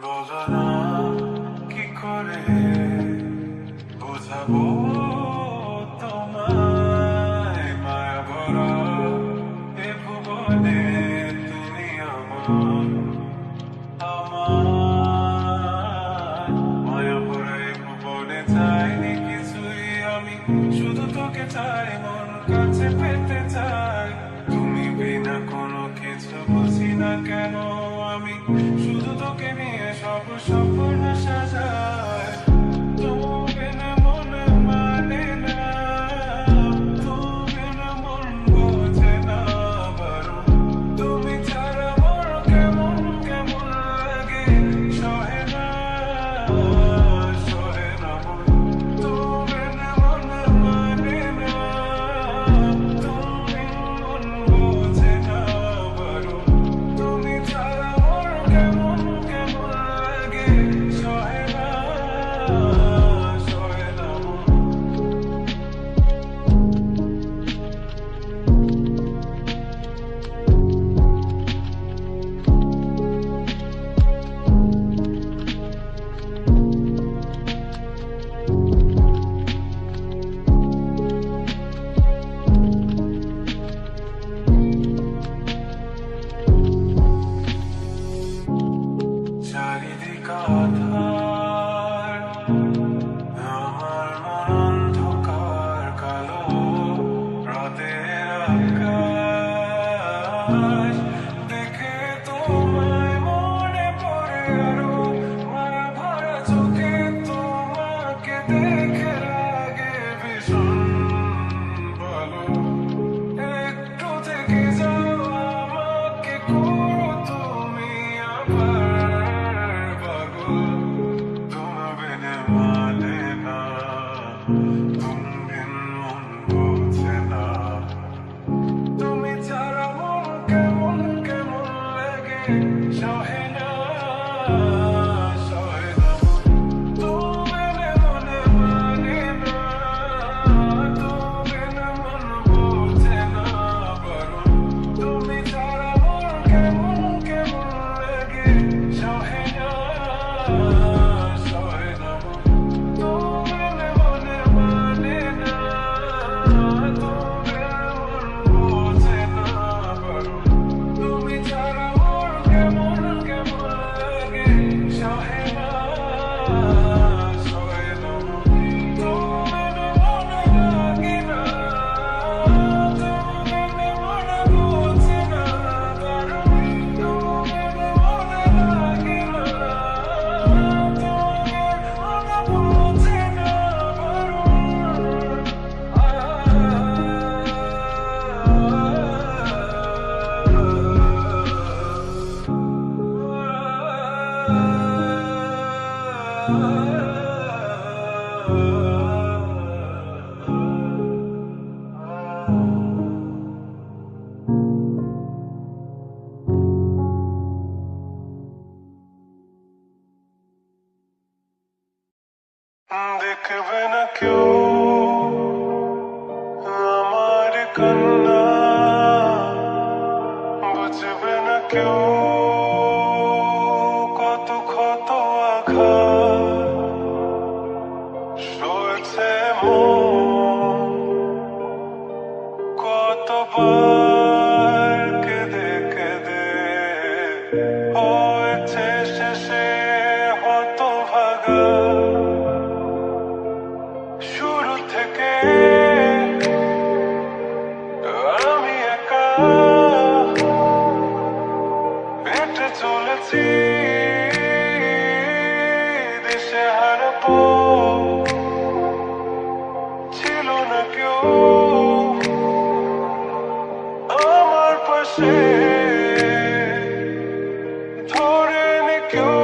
বলো না কি করে বোঝাবো তোমায় মায়া ভরা এ ভুবনে তুমি আমার মায়া ভরা এ ভুবনে চাইনি কিছুই আমি শুধু তোকে চাই মন কাছে পেতে চাই তুমি বিনা কোনো কিছু বুঝি না কেন আমি শুধু তোকে নিয়ে সব স্বপ্ন সাজাই তুমি না মনে মানে না তুমি না মন বোঝে না বারো তুমি ছাড়া মোর কেমন কেমন লাগে সহে না তুমি না মনে মানে না তুমি মন বোঝে না বারো তুমি ছাড়া মোর কেমন কেমন লাগে সহে না চারিদিক আধার সয় না তুমি মনে মানে না তুমি এমন বোঝে না পারো তুমি ছাড়া ওর কেমন কেমন লাগে সহে না সয় না তুমি মনে লাগে না তুমি মনে বোঝে না পারো তুমি মনে লাগে না তুমি মনে বোঝে না দেখবে না কেউ আমার কান্না বুঝবে না কেউ কত ক্ষত আঘাত সয়েছে মন কতবার কেঁদে কেঁদে হয়েছে শেষে হতভাগা শুরু থেকে আমি একা হেঁটে চলেছি দিশে হারাবো ছিল না কেউ আমার পাশে ধরে নি কেউ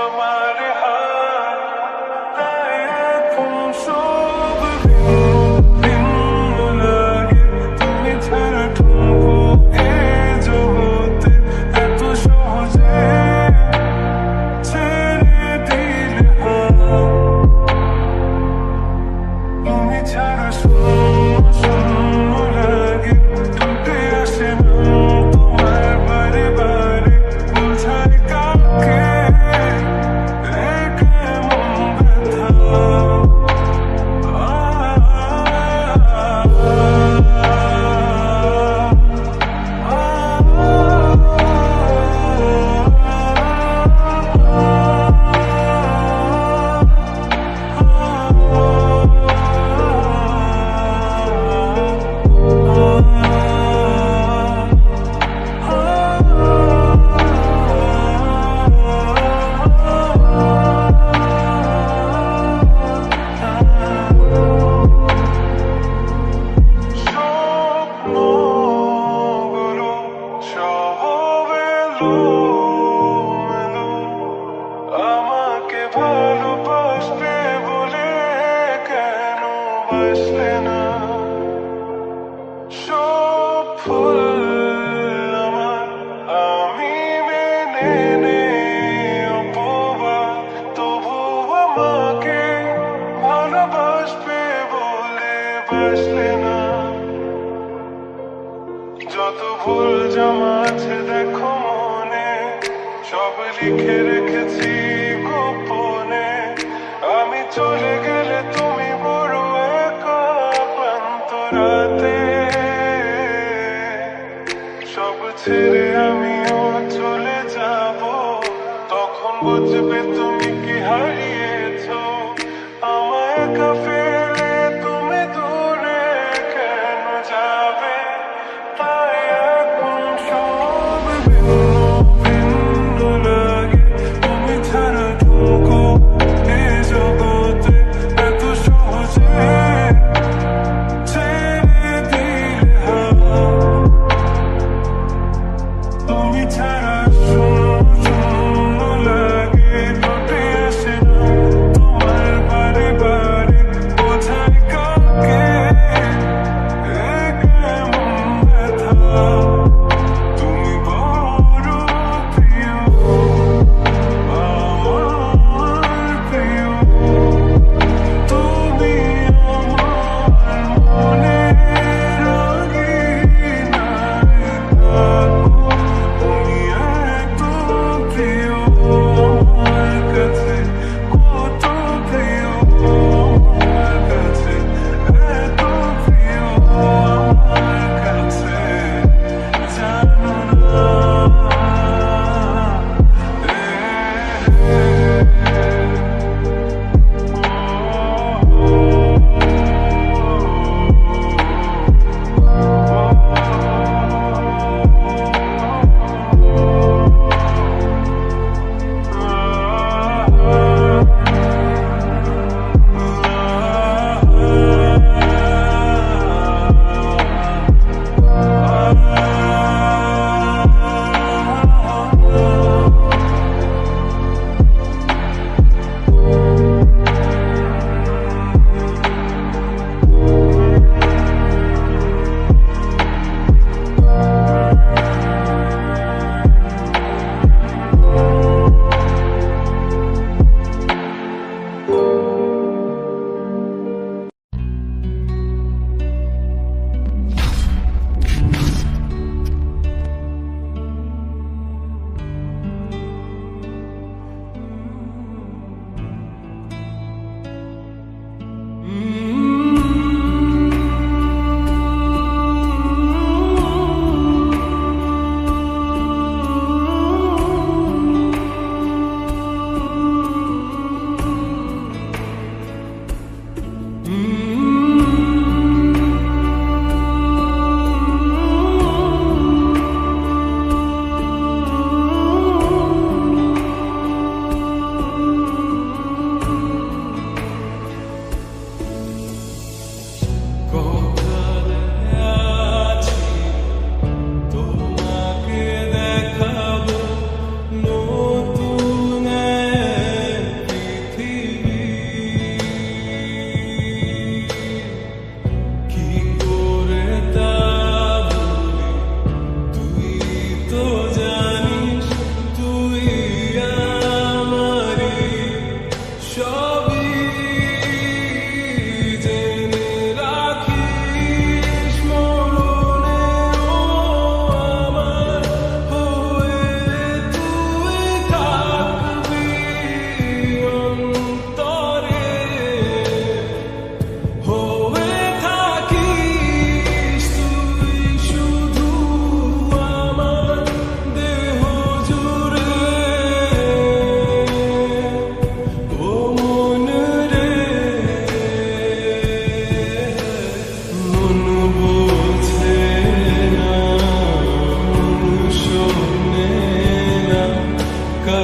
আমার হাত তাই এখন সব ভিন্ন লাগে তুমি ছাড়া ঠুনকো এ জগতে এত সহজে ছেড়ে দিলে হাত তুমি ছাড়া শূন্য শূন্য লাগে ঠোঁটে আসে না তোমার বারে বারে বোঝায় কাউকে কেমন ব্যথা স্বপ্নগুলো সব এলোমেলো আমাকে ভালোবাসবে বলে কেন বাসলে না সব ফুল আমার আমি মেনে নেই অপবাদ তবু আমাকে ভালোবাসবে বলে বাসলে না যত ভুল জমা আছে দেখো মনে সব লিখে রেখেছি গোপনে আমি চলে গেলে তুমি বড় একা ক্লান্ত রাতে সব ছেড়ে আমিও চলে যাব তখন বুঝবে তুমি কি হারিয়েছো আমায় একা ফেলে তুমি দূরে কেন যাবে তাই এখন সব ভিন্ন ভিন্ন লাগে তুমি ছাড়া ঠুনকো এ জগতে এত সহজে ছেড়ে দিলে হাত তুমি ছাড়া শূন্য শূন্য লাগে ঠোঁটে আসে না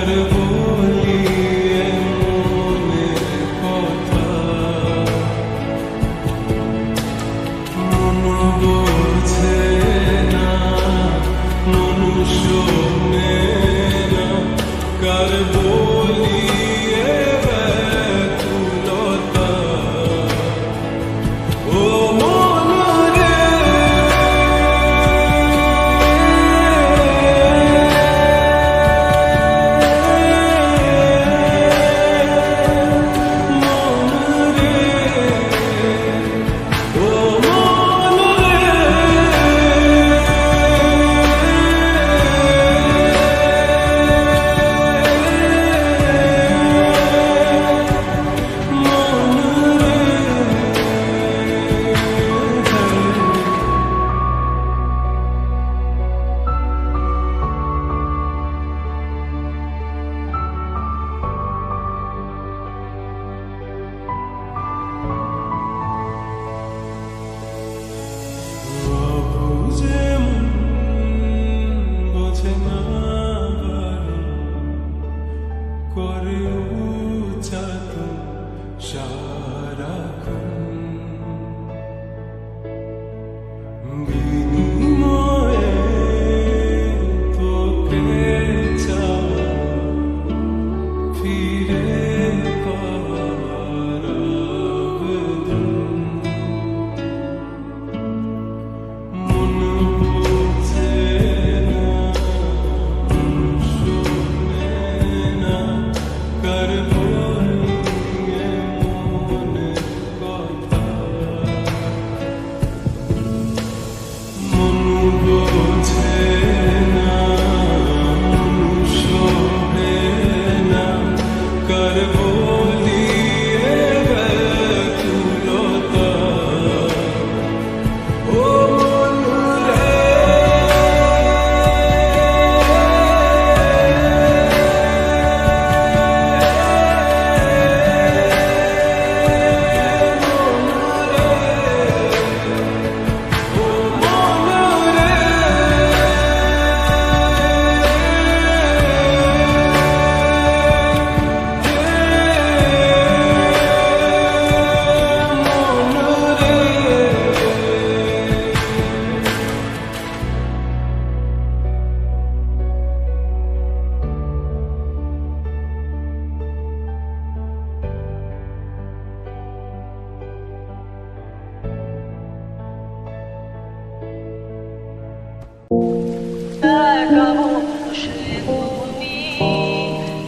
কার বলি মনের কথা মন বোঝে না মন শোনে না কার বলি ব্যাকুলতা ও মন রে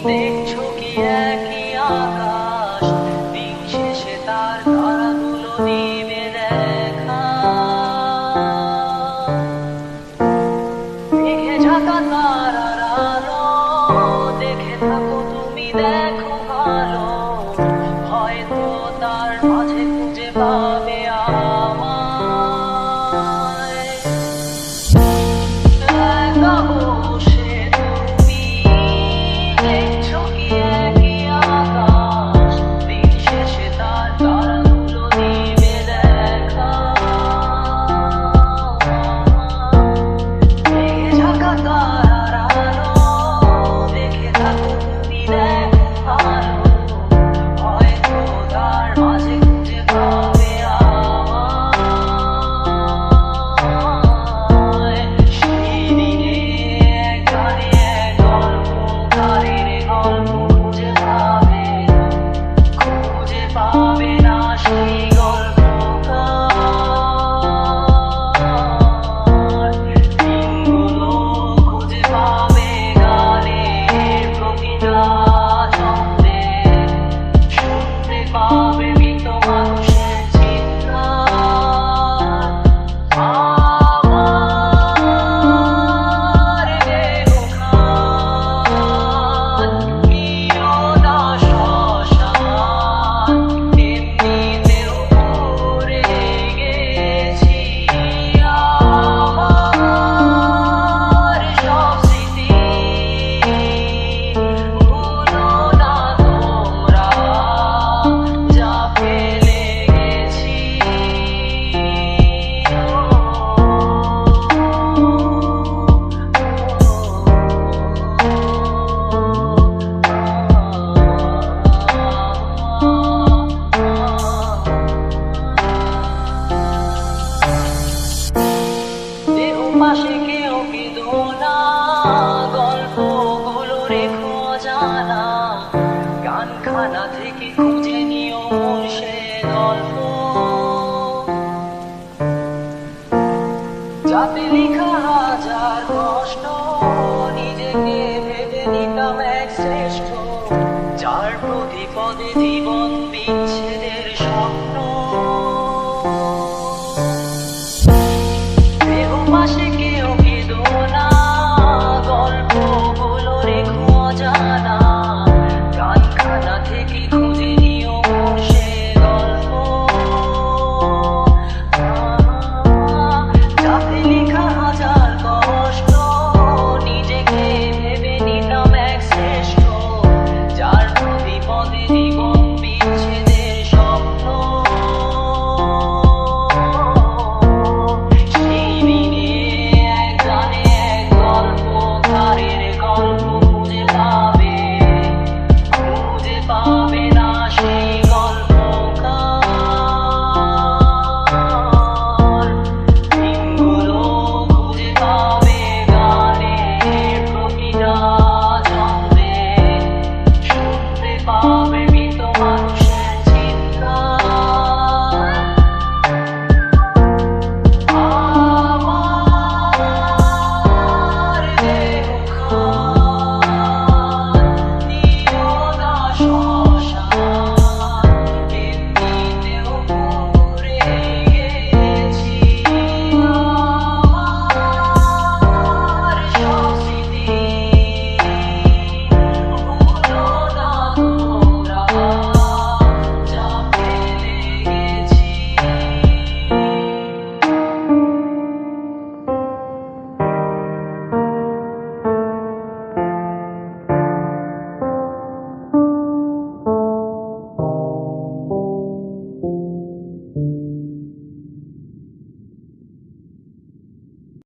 দেখছো কি একই আকাশ দিন শেষে তার তারাগুলো নিভে দেখা দেখে ঝাঁকা তারার আলো দেখে থাকো তুমি দেখো ভালো হয়তো তার মাঝে খুঁজে পাবে আমায় একা বসে তুমি দেখছো কি একই আকাশ দিন শেষে তার তারাগুলো নিভে দেখা দেখে ঝাঁকা তারার আলো দেখে থাকো তুমি দেখো ভালো হয়তো তার মাঝে খুঁজে পাবে আমায় সেই দিনে এক গানে এক গল্পকারের গল্প খুঁজে পাবে না সেই গল্পকার দিনগুলো খুঁজে পাবে গানের প্রতিটা ছন্দে শুনতে পাবে মৃত মানুষের চিৎকার আমার দেহখান কি জানা গানখানা থেকে খুঁজে নিও সে গল্প যাতে লেখা হাজার কষ্ট নিজেকে ভেবে নিতাম এক শ্রেষ্ঠ যার প্রতি পদে জীবন বিচ্ছেদের